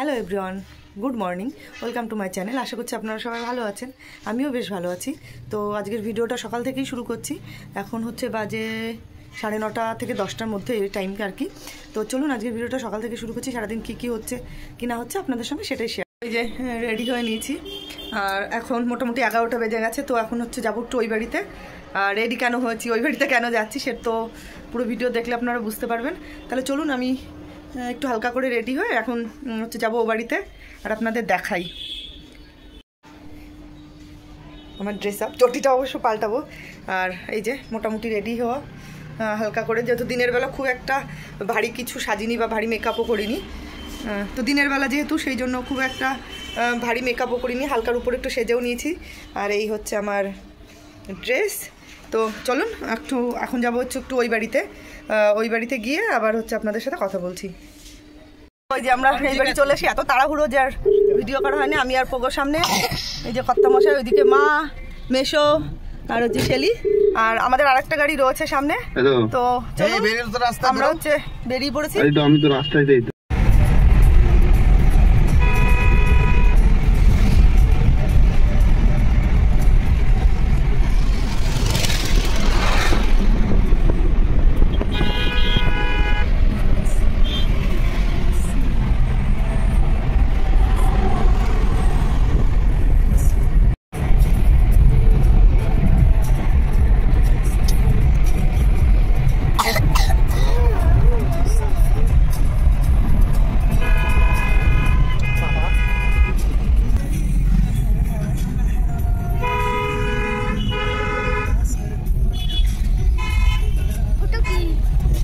Hello everyone, good morning, welcome to my channel. আশা করছি আপনারা সবাই ভালো আছেন, আমিও বেশ ভালো আছি। তো আজকের ভিডিওটা সকাল থেকেই শুরু করছি। এখন হচ্ছে বাজে 9:30 থেকে 10টার মধ্যে এই টাইমকে আর কি। তো চলুন আজকের ভিডিওটা সকাল থেকে শুরু করছি। সারাদিন কী কী হচ্ছে কি না হচ্ছে আপনাদের সঙ্গে সেটাই শেয়ার। এই যে রেডি হয়ে নিয়েছি, আর এখন মোটামুটি 11টা বেজে গেছে। তো এখন হচ্ছে যাবো একটু ওই বাড়িতে। আর রেডি কেন হয়েছি, ওই বাড়িতে কেন যাচ্ছি সে তো পুরো ভিডিও দেখলে আপনারা বুঝতে পারবেন। তাহলে চলুন আমি একটু হালকা করে রেডি হয়ে এখন হচ্ছে যাবো ও বাড়িতে, আর আপনাদের দেখাই আমার ড্রেস আপ। চটিটা অবশ্য পাল্টাবো। আর এই যে মোটামুটি রেডি হওয়া হালকা করে, যেহেতু দিনের বেলা খুব একটা ভারী কিছু সাজিনি বা ভারী মেকআপও করিনি। তো দিনের বেলা যেহেতু সেই জন্য খুব একটা ভারী মেকআপও করিনি, হালকার উপরে একটু সেজেও নিয়েছি। আর এই হচ্ছে আমার ড্রেস। তো চলুন এখন যাবো হচ্ছে একটু ওই বাড়িতে গিয়ে আবার হচ্ছে আপনাদের সাথে কথা বলছি। ওই যে আমরা এই বাড়ি চলে আসি, এত তাড়াহুড়ো যে আর ভিডিও করা হয়নি। আমি আর পোগোর সামনে, এই যে কর্তামশাই, ওইদিকে মা, মেশো আর হচ্ছে শেলি, আর আমাদের আরেকটা গাড়ি রয়েছে সামনে। তো আমরা হচ্ছে বেরিয়ে পড়েছি। আমি তো রাস্তায়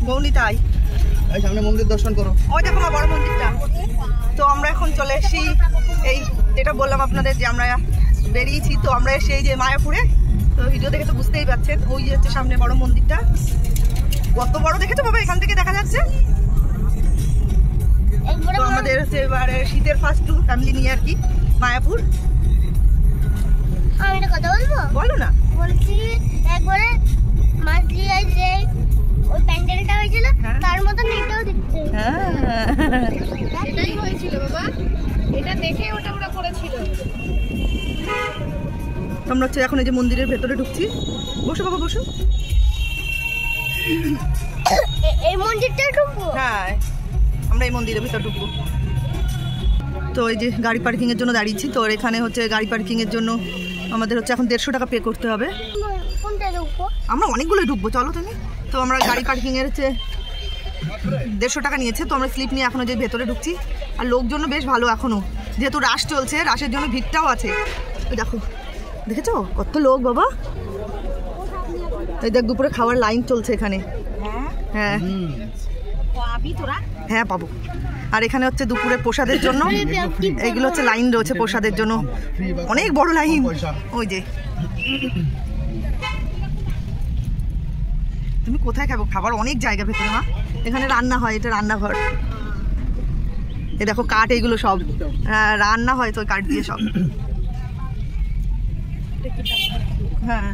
গৌনিতাই সামনে মন্দির দর্শন করো। ওই দেখো না বড় মন্দিরটা। তো আমরা এখন চলে এসেছি, এই যেটা বললাম আপনাদের যে আমরা বেরিয়েছি। তো আমরা সেই যে মায়াপুরে, তো ভিডিও দেখে তো বুঝতেই পারছেন, ওই হচ্ছে সামনে বড় মন্দিরটা। কত বড় দেখেছো বাবা, এখান থেকে দেখা যাচ্ছে। তো আমাদের হচ্ছে এবারে শীতের ফার্স্ট ট্যুর ফ্যামিলি নিয়ে আর কি মায়াপুর। আমি একটা কথা বলবো? বলো না। বলছি একবারে মাছলিয়ায় যে ওই প্যান্ডেলটা হয়েছিল তার মতন এটাও দেখতে। এটাই হয়েছিল বাবা, এটা দেখে ওটা ওরা করেছিল। আমরা হচ্ছে এখন এই যে মন্দিরের ভেতরে ঢুকছি। বসো বাবা বসো। এই মন্দিরটা ঢুকবো? হ্যাঁ, আমরা এই মন্দিরের ভেতর ঢুকবো। তো এই যে গাড়ি পার্কিং এর জন্য দাঁড়িয়েছি। তো এখানে হচ্ছে গাড়ি পার্কিং এর জন্য আমাদের হচ্ছে এখন 150 টাকা পে করতে হবে। কোনটা ঢুকবো? আমরা অনেকগুলোই ঢুকবো, চলো তুমি। তো আমরা গাড়ি পার্কিং এর হচ্ছে 150 টাকা নিয়েছে। তো আমরা স্লিপ নিয়ে এখনো যে ভেতরে ঢুকছি। আর লোকজন বেশ ভালো এখনো, যেহেতু রাশ চলছে, রাশের জন্য ভিড়টাও আছে। দেখো, দেখেছো কত লোক বাবা। এই দেখ দুপুরে খাওয়ার লাইন চলছে এখানে। হ্যাঁ হ্যাঁ পাবো। আর এখানে হচ্ছে দুপুরে প্রসাদের জন্য এইগুলো হচ্ছে লাইন রয়েছে প্রসাদের জন্য, অনেক বড় লাইন। ওই যে তুমি কোথায় খাবো, খাবার অনেক জায়গা ভেতরে মা। এখানে রান্না হয়, এটা রান্নাঘর। এই দেখো কাঠ, এইগুলো সব রান্না হয় তো কাঠ দিয়ে সব। হ্যাঁ,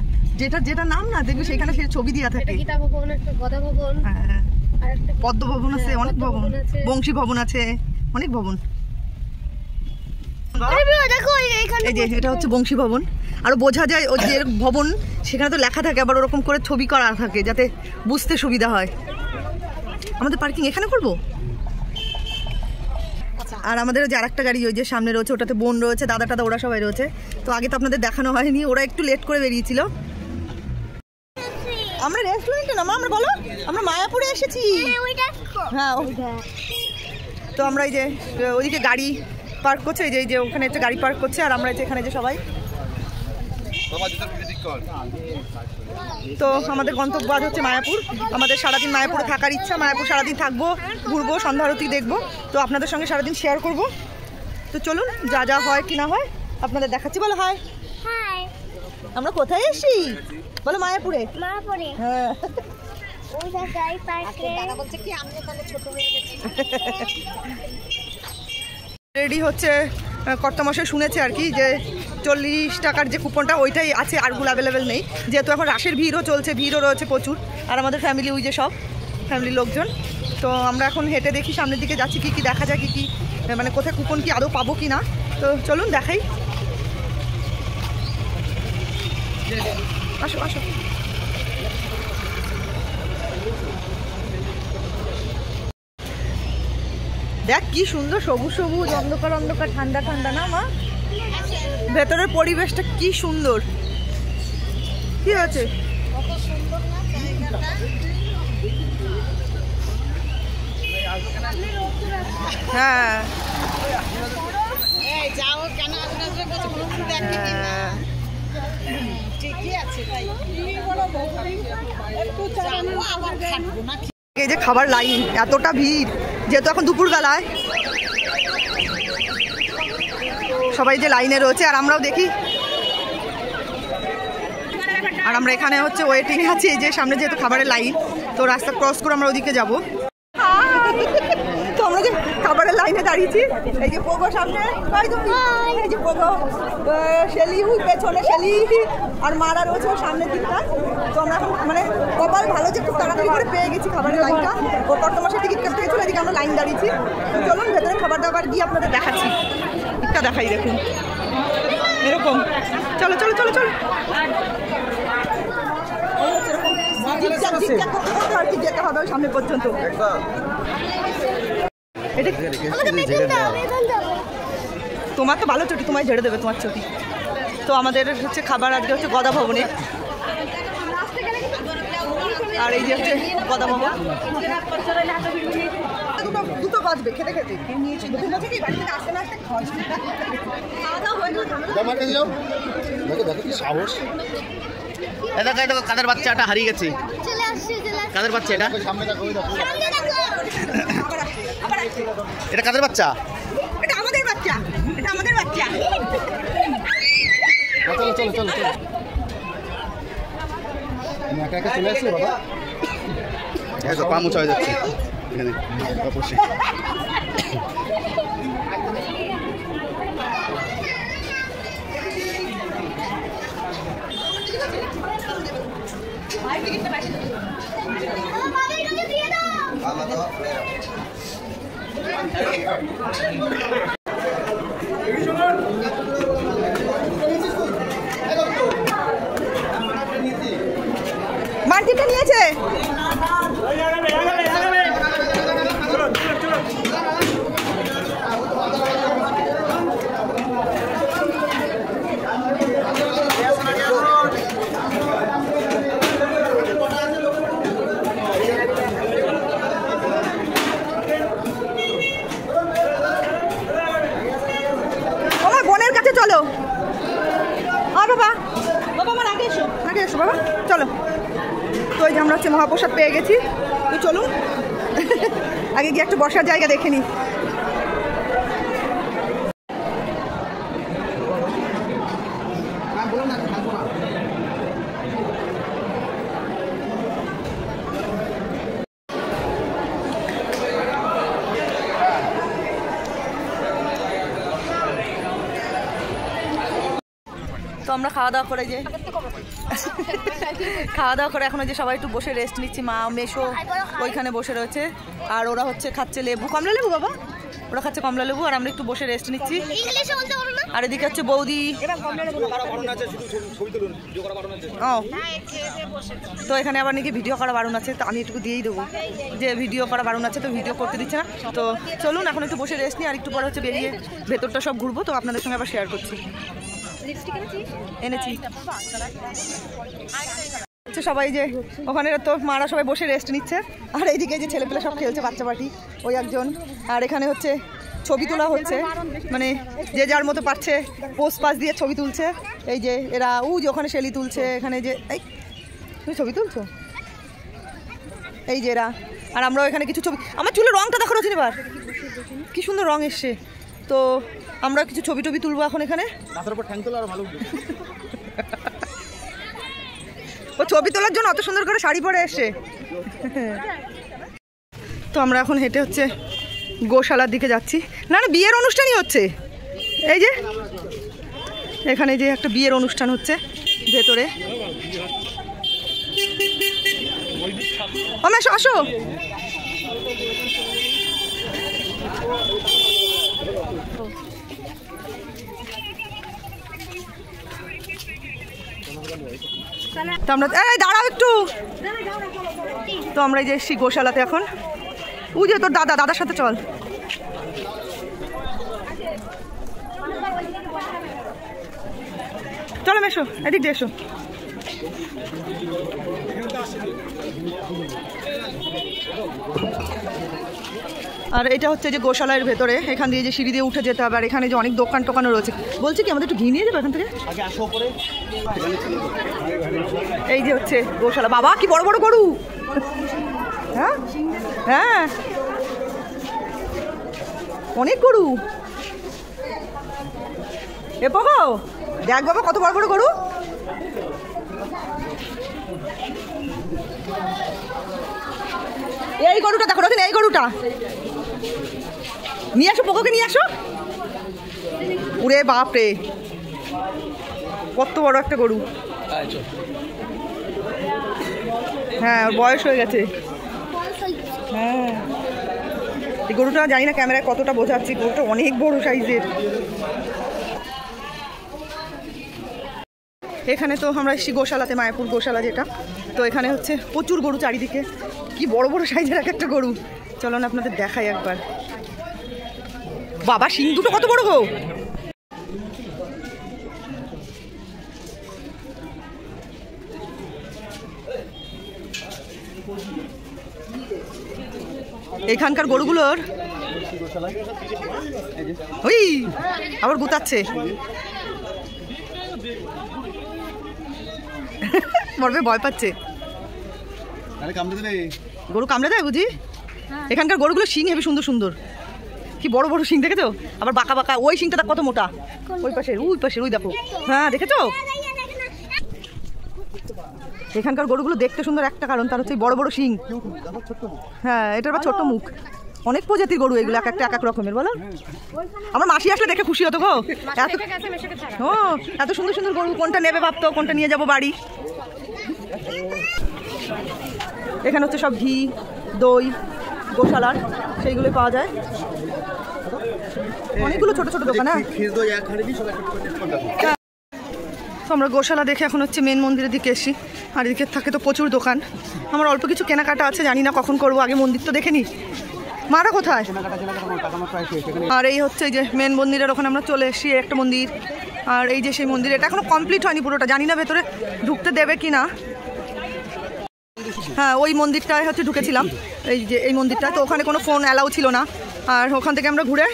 যেটা নাম না দেখবি সেখানে সে ছবি দেওয়া থাকে। পদ্ম ভবন আছে, অনেক ভবন, বংশী ভবন আছে, অনেক ভবন। এই যে এটা হচ্ছে বংশী ভবন। আরো বোঝা যায় ওই যে ভবন, সেখানে তো লেখা থাকে, আবার ওরকম করে ছবি করা থাকে যাতে বুঝতে সুবিধা হয়। আমাদের পার্কিং এখানে করবো। আর আমাদের যে আরেকটা গাড়ি ওই যে সামনে রয়েছে, ওটাতে বোন রয়েছে, দাদা টাদা, ওরা সবাই রয়েছে। তো আগে তো আপনাদের দেখানো হয়নি, ওরা একটু লেট করে বেরিয়েছিল। আমরা রেস্টুরেন্টে না মা, আমরা বলো আমরা মায়াপুরে এসেছি। হ্যাঁ, তো আমরা এই যে ওইদিকে গাড়ি পার্ক করছে, এই যে ওখানে একটা গাড়ি পার্ক করছে, আর আমরা এখানে যে সবাই। তো আমাদের গন্তব্য আজ হচ্ছে মায়াপুর। আমাদের সারাদিন মায়াপুরে থাকার ইচ্ছা, মায়াপুর সারাদিন থাকবো, ঘুরবো, সন্ধ্যা আরতি দেখবো। তো আপনাদের সঙ্গে সারাদিন শেয়ার করব। তো চলুন যা যা হয় কি না হয় আপনাদের দেখাচ্ছি। বলো হাই। আমরা কোথায় এসেছি বলো? মায়াপুরে। হ্যাঁ, রেডি হচ্ছে কর্তামশাই শুনেছে আর কি যে 40 টাকার যে কুপনটা ওইটাই আছে, আরগুলো অ্যাভেলেবেল নেই, যেহেতু এখন রাশের ভিড়ও চলছে, ভিড়ও রয়েছে প্রচুর। আর আমাদের ফ্যামিলি, ওই যে সব ফ্যামিলির লোকজন। তো আমরা এখন হেঁটে দেখি সামনের দিকে যাচ্ছি, কি কি দেখা যায়, কি কি মানে কোথায় কুপন কি আদৌ পাবো কি না। তো চলুন দেখাই, আসো আসো। দেখ কি সুন্দর সবুজ সবুজ, অন্ধকার অন্ধকার, ঠান্ডা ঠান্ডা না মা? ভেতরের পরিবেশটা কি সুন্দর। কি আছে? হ্যাঁ এই যে খাবার লাইন, এতটা ভিড়, যেহেতু এখন দুপুর বেলায় সবাই যে লাইনে রয়েছে, আর আমরাও দেখি, আর আমরা এখানে হচ্ছে ওয়েটিং আছি। এই যে সামনে যেহেতু খাবারের লাইন, তো রাস্তা ক্রস করে আমরা ওদিকে যাবো। তো আমরা যে খাবারের লাইনে দাঁড়িয়েছি, এই যে পোগো সামনে, এই যে পোগো, শেলি পেছনে, শেলি আর মারা রয়েছে সামনের দিকটা। তো আমরা এখন মানে কপাল ভালো যে খুব তাড়াতাড়ি করে পেয়ে গেছি খাবারের লাইনটা। ও কর্তমাসে টিকিট কাটতে গেছিলো, এদিকে আমরা লাইন দাঁড়িয়েছি। তো চলুন ভেতরে খাবার দাবার গিয়ে আপনাদের দেখাচ্ছি, দিকটা দেখাই, দেখুন এরকম। চলো চলো চলো চলো, আর কি যেতে হবে সামনে পর্যন্ত। তোমার তো ভালো চটি, তোমায় ঝেড়ে দেবে তোমার চটি। তো আমাদের হচ্ছে খাবার আজকে হচ্ছে গদা ভবনে, আর এই যে হচ্ছে গদা ভবন। দুটো বাজবে খেতে খেতে, কাদের বাচ্চাটা হারিয়ে গেছে, কাদের বাচ্চা এটা? এটা কাদের বাচ্চা? এটা আমাদের বাচ্চা, এটা আমাদের বাচ্চা। চলো চলো চলো চলো, একা একা চলে আসলে বাবা, পা মোছা হয়ে যাচ্ছে এখানে। মার্কেটে নিয়েছে। আমার বোনের কাছে চলো। বাবা বাবা আমার আগে এসো, আগে এসো বাবা, চলো। তো এই যে আমরা হচ্ছে মহাপ্রসাদ পেয়ে গেছি, তো চলুন আগে গিয়ে একটু বসার জায়গা দেখে নিই। তো আমরা খাওয়া দাওয়া করে এখন যে সবাই একটু বসে রেস্ট নিচ্ছি। মা মেশো ওইখানে বসে রয়েছে, আর ওরা হচ্ছে খাচ্ছে লেবু, কমলা লেবু বাবা, ওরা খাচ্ছে কমলা লেবু, আর আমরা একটু বসে রেস্ট নিচ্ছি। আর এদিকে হচ্ছে বৌদি। ও তো এখানে আবার নাকি ভিডিও করা বারণ আছে, তো আমি একটু দিয়েই দেবো যে ভিডিও করা বারণ আছে, তো ভিডিও করতে দিচ্ছে না। তো চলুন এখন একটু বসে রেস্ট নিই, আর একটু পরে হচ্ছে বেরিয়ে ভেতরটা সব ঘুরবো, তো আপনাদের সঙ্গে আবার শেয়ার করছি। এনেছি সবাই যে ওখানে, তো মারা সবাই বসে রেস্ট নিচ্ছে, আর এইদিকে যে ছেলেপেলে সব খেলছে, বাচ্চা পার্টি ওই একজন। আর এখানে হচ্ছে ছবি তোলা হচ্ছে, মানে যে যার মতো পারছে পোস্ট পাস দিয়ে ছবি তুলছে। এই যে এরা যে ওখানে শেলি তুলছে, এখানে যে এই তুমি ছবি তুলছো, এই যে এরা। আর আমরাও এখানে কিছু ছবি, আমার চুলের রঙটা দেখো রয়েছে এবার কি সুন্দর রং এসছে। তো আমরা কিছু ছবি টবি তুলবো এখন এখানে। ও ছবি তোলার জন্য অত সুন্দর করে শাড়ি পরে এসে। তো আমরা এখন হেঁটে হচ্ছে গোশালার দিকে যাচ্ছি। না না, বিয়ের অনুষ্ঠানই হচ্ছে। এই যে এখানে যে একটা বিয়ের অনুষ্ঠান হচ্ছে ভেতরে। ও আসো আসো, তো আমরা দাঁড়াও একটু। তো আমরা এই যে এসছি গোশালাতে এখন। ওই যে তোর দাদার সাথে চল। চলো এসো, এদিক দিয়ে এসো। আর এটা হচ্ছে যে গোশালার ভেতরে, এখান দিয়ে যে সিঁড়ি দিয়ে উঠে যেতে হবে। আর এখানে যে অনেক দোকান টোকানও রয়েছে। বলছি কি আমাদের একটু ঘি নিয়ে যাবে এখান থেকে? এই যে হচ্ছে গোশালা। বাবা কি বড় বড় গরু! হ্যাঁ হ্যাঁ, অনেক গরু। এ পাবো দেখ বাবা কত বড় বড় গরু। এই গরুটা দেখো রথিন, এই গরুটা নিয়ে আসো, পোকোকে নিয়ে আসো। উরে বাপ রে, কত বড় একটা গরু। হ্যাঁ বয়স হয়ে গেছে। হ্যাঁ এই গরুটা জানি না ক্যামেরায় কতটা বোঝাচ্ছি, গরুটা অনেক বড় সাইজের। এখানে তো আমরা এসেছি গোশালাতে, মায়াপুর গোশালা যেটা। তো এখানে হচ্ছে প্রচুর গরু চারিদিকে, কি বড় বড় সাইজের এক একটা গরু। চলো না আপনাদের দেখাই একবার। বাবা শিং দুটো কত বড় গো! এখানকার গরুগুলোর ওই আবার গুতাচ্ছে। মরবে, ভয় পাচ্ছে। গরু কামড়ে দেয় বুঝি? এখানকার গরুগুলো শিং হেবি সুন্দর সুন্দর, কি বড় বড় শিং দেখেছো? আবার বাঁকা বাঁকা। ওই শিংটা কত মোটা, ওই পাশের ওই দেখো। হ্যাঁ দেখেছো? এখানকার গরুগুলো দেখতে সুন্দর একটা কারণ, তার হচ্ছে বড় বড় শিং। হ্যাঁ এটার আবার ছোট্ট মুখ। অনেক প্রজাতির গরু এগুলো, এক একটা এক এক রকমের। বলো আমার মাসি আসলে দেখে খুশি হতো গো। এত সুন্দর সুন্দর গরু, কোনটা নেবে ভাবতো, কোনটা নিয়ে যাবো বাড়ি। এখানে হচ্ছে সব ঘি দই গোশালার সেইগুলোই পাওয়া যায়। অনেকগুলো ছোট ছোট দোকান। তো আমরা গোশালা দেখে এখন হচ্ছে মেন মন্দিরের দিকে এসি। আর এদিকে থাকে তো প্রচুর দোকান। আমার অল্প কিছু কেনাকাটা আছে, জানি না কখন করবো, আগে মন্দির তো দেখে নি। মারা কোথায়? আর এই হচ্ছে এই যে মেন মন্দিরের ওখানে আমরা চলে এসেছি, একটা মন্দির। আর এই যে সেই মন্দির, এটা এখনো কমপ্লিট হয়নি পুরোটা, জানি না ভেতরে ঢুকতে দেবে কি না। হ্যাঁ ওই মন্দিরটায় হচ্ছে ঢুকেছিলাম, এই যে এই মন্দিরটা। তো ওখানে কোনো ফোন অ্যালাউ ছিল না। আর ওখান থেকে আমরা ঘুরে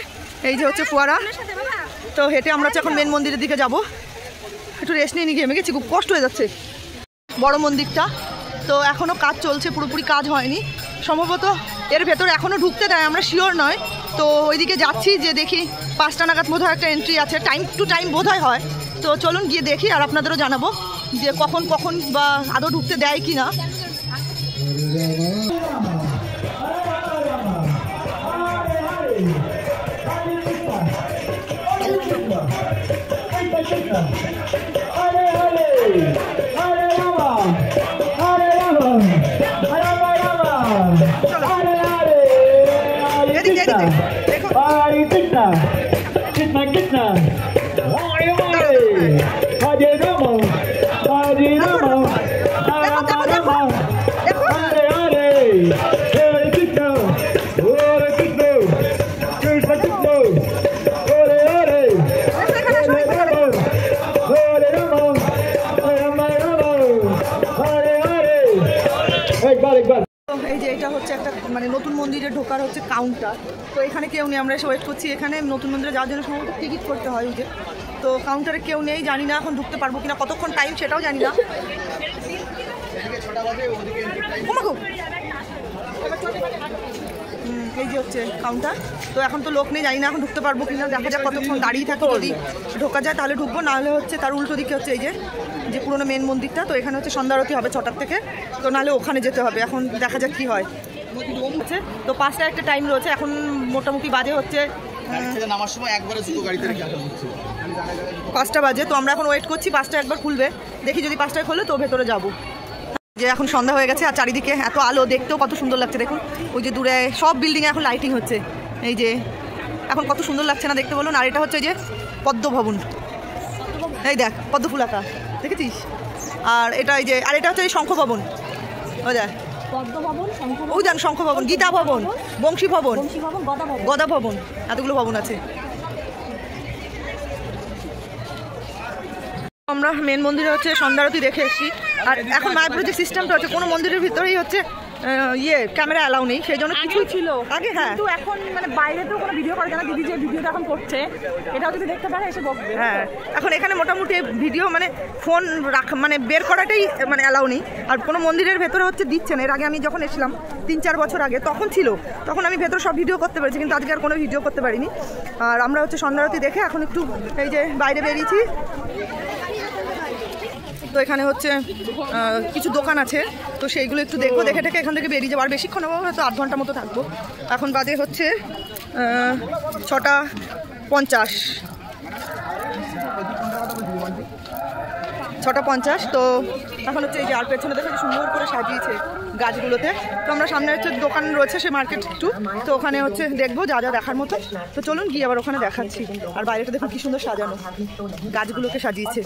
এই যে হচ্ছে ফোয়ারা, তো হেঁটে আমরা হচ্ছে এখন মেন মন্দিরের দিকে যাব। একটু রেস্ট নিয়ে নিয়ে ঘেমে গেছি, খুব কষ্ট হয়ে যাচ্ছে। বড় মন্দিরটা তো এখনও কাজ চলছে, পুরোপুরি কাজ হয়নি সম্ভবত। এর ভেতর এখনও ঢুকতে দেয়, আমরা শিওর নয়। তো ওইদিকে যাচ্ছি, যে দেখি 5টা নাগাদ বোধহয় একটা এন্ট্রি আছে, টাইম টু টাইম বোধহয় হয়। তো চলুন গিয়ে দেখি, আর আপনাদেরও জানাবো যে কখন কখন বা আদৌ ঢুকতে দেয় কি না। এই যে এটা হচ্ছে একটা মানে নতুন মন্দিরে ঢোকার হচ্ছে কাউন্টার। তো এখানে কেউ নেই, আমরা এসে ওয়েট করছি। এখানে নতুন মন্দিরে যাওয়ার জন্য সম্ভবত টিকিট করতে হয়। যে তো কাউন্টারে কেউ নেই, জানি না এখন ঢুকতে পারবো কিনা, কতক্ষণ টাইম সেটাও জানি না। এই যে হচ্ছে কাউন্টার, তো এখন তো লোক নেই, জানি না এখন ঢুকতে পারবো কিনা। দেখা যাক কতক্ষণ দাঁড়িয়ে থাকি, যদি ঢোকা যায় তাহলে ঢুকবো, নাহলে হচ্ছে তার উল্টো দিকে হচ্ছে এই যে পুরোনো মেন মন্দিরটা। তো এখানে হচ্ছে সন্ধ্যা আরতি হবে 6টার থেকে, তো নাহলে ওখানে যেতে হবে। এখন দেখা যাক কি হয়। তো 5টা একটা টাইম রয়েছে, এখন মোটামুটি বাজে হচ্ছে 5টা বাজে। তো আমরা এখন ওয়েট করছি 5টা একবার খুলবে, দেখি যদি 5টায় খোলে তো ভেতরে যাবো। যে এখন সন্ধ্যা হয়ে গেছে আর চারিদিকে এত আলো, দেখতেও কত সুন্দর লাগছে দেখুন। ওই যে দূরে সব বিল্ডিংয়ে এখন লাইটিং হচ্ছে, এই যে এখন কত সুন্দর লাগছে না দেখতে বলুন। আর এটা হচ্ছে যে পদ্ম ভবন, এই দেখ পদ্ম ফুল আঁকা দেখেছিস। আর এটা এই যে, আর এটা হচ্ছে এই শঙ্খ ভবন, ওই দেখ ওই যান শঙ্খ ভবন, গীতা ভবন, বংশী ভবন, গদা ভবন, এতগুলো ভবন আছে। আমরা মেন মন্দিরে হচ্ছে সন্ধ্যারতি দেখে এসেছি। আর এখন মায়াপুরের যে সিস্টেমটা হচ্ছে কোনো মন্দিরের ভিতরেই হচ্ছে ক্যামেরা অ্যালাউ নেই, সেই জন্য কিছুই ছিল আগে। হ্যাঁ কিন্তু এখন মানে বাইরে তো কোনো ভিডিও করে না, দিদি যে ভিডিওটা এখন করছে এটাও যদি দেখতে পারে এসে বকবে। হ্যাঁ এখন এখানে মোটামুটি ভিডিও মানে ফোন রাখা মানে বের করাটাই মানে অ্যালাউ নেই। আর কোনো মন্দিরের ভেতরে হচ্ছে দিচ্ছে না। এর আগে আমি যখন এসেছিলাম 3-4 বছর আগে তখন ছিল, তখন আমি ভেতরে সব ভিডিও করতে পেরেছি, কিন্তু আজকে আর কোনো ভিডিও করতে পারিনি। আর আমরা হচ্ছে সন্ধ্যারতি দেখে এখন একটু এই যে বাইরে বেরিয়েছি। তো এখানে হচ্ছে কিছু দোকান আছে, তো সেইগুলো একটু দেখবো, দেখে টেকে এখান থেকে বেরিয়ে যাবো। আর বেশিক্ষণ হবো, হয়তো 8 ঘন্টার মতো থাকবো। এখন বাজে হচ্ছে 6:50, 6:50। তো এখন হচ্ছে এই যে আর পেছনে দেখে সুন্দর করে সাজিয়েছে গাছগুলোতে। তো আমরা সামনে হচ্ছে দোকান রয়েছে, সে মার্কেট একটু, তো ওখানে হচ্ছে দেখবো যা যা দেখার মতো। তো চলুন গিয়ে আবার ওখানে দেখাচ্ছি। আর বাইরেটা দেখুন কি সুন্দর সাজানো, গাছগুলোকে সাজিয়েছে।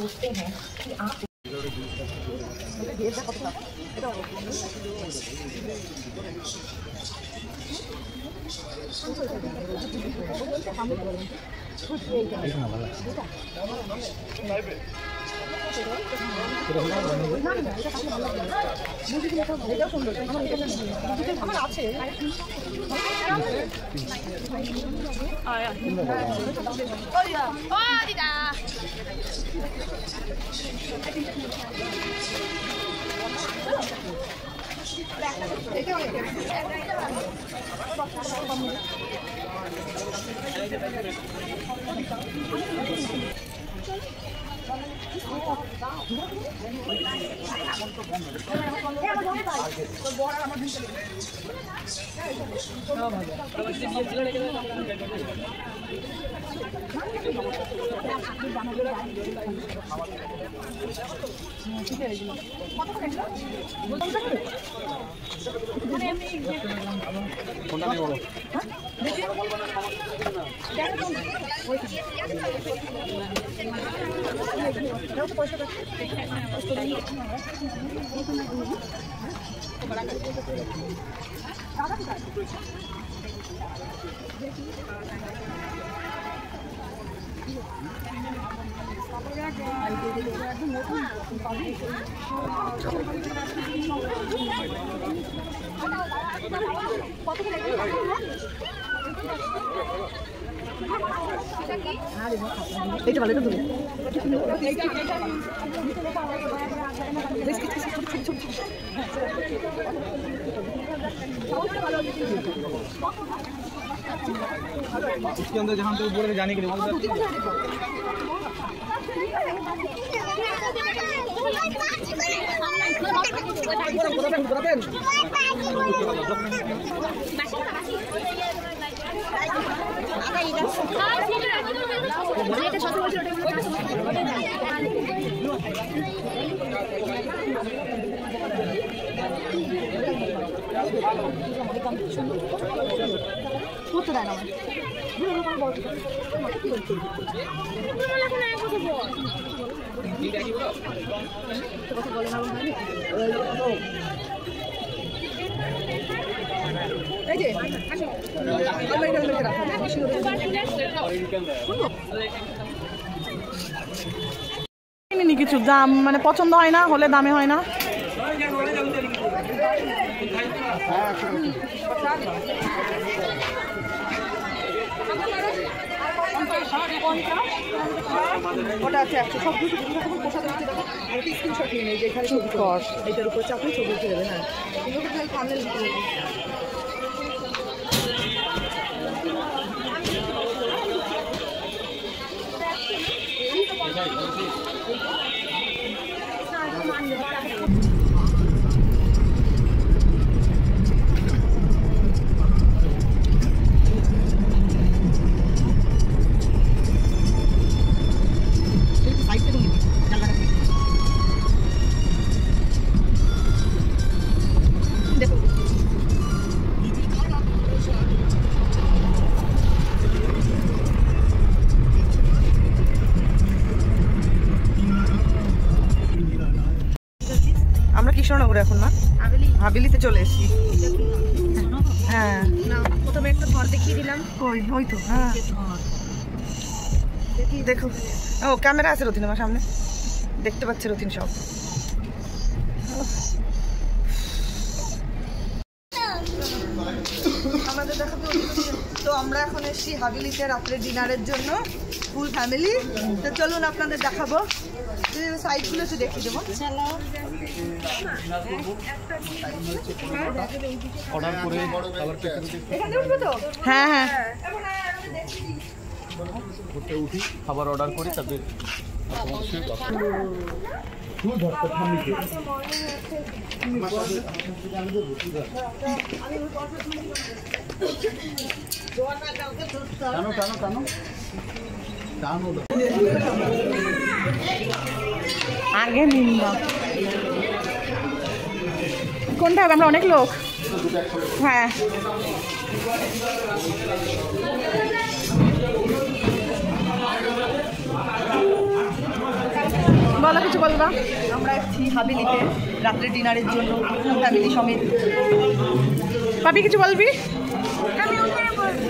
এইটা ভালো, এটা ধরে इसके अंदर जहाँ तो बोल रहे जाने के लिए করতে দেয় না। এই যে কিছু দাম মানে পছন্দ হয় না, হলে দামে হয় না। ওটা আছে 100 সব কিছু পোশাক দিচ্ছে। দেখো আর কি স্ক্রিনশট নিয়ে নেই যে এখানে ছবি কর, এটার উপর চাপলে ছবি উঠে যাবে। হ্যাঁ এগুলো খালি থাম্বনেল দিতে হবে। কৃষ্ণনগরে এখন না, হাবিলিতে চলে এসেছি। হ্যাঁ প্রথমে একটা ঘর দেখিয়ে দিলাম। ওই তো হ্যাঁ দেখো, ও ক্যামেরা আছে রতিন আমার সামনে, দেখতে পাচ্ছে রতিন সব। আমাদের দেখাবো। তো আমরা এখন এসেছি হাবিলিতে রাত্রে ডিনারের জন্য, ফুল ফ্যামিলি। তো চলুন আপনাদের দেখাবো, সাইডগুলো একটু দেখিয়ে দেবো। এখানে উঠবো তো? হ্যাঁ হ্যাঁ উঠি, খাবার অর্ডার করি, তাদের আগে নিন না, কোনটা হবে? আমরা অনেক লোক। হ্যাঁ বলো, কিছু বলবা? আমরা এসেছি হাবিলিতে রাত্রে ডিনারের জন্য ফুল ফ্যামিলি সমেত। পাপি কিছু বলবি? আমি ওখানে বলবো।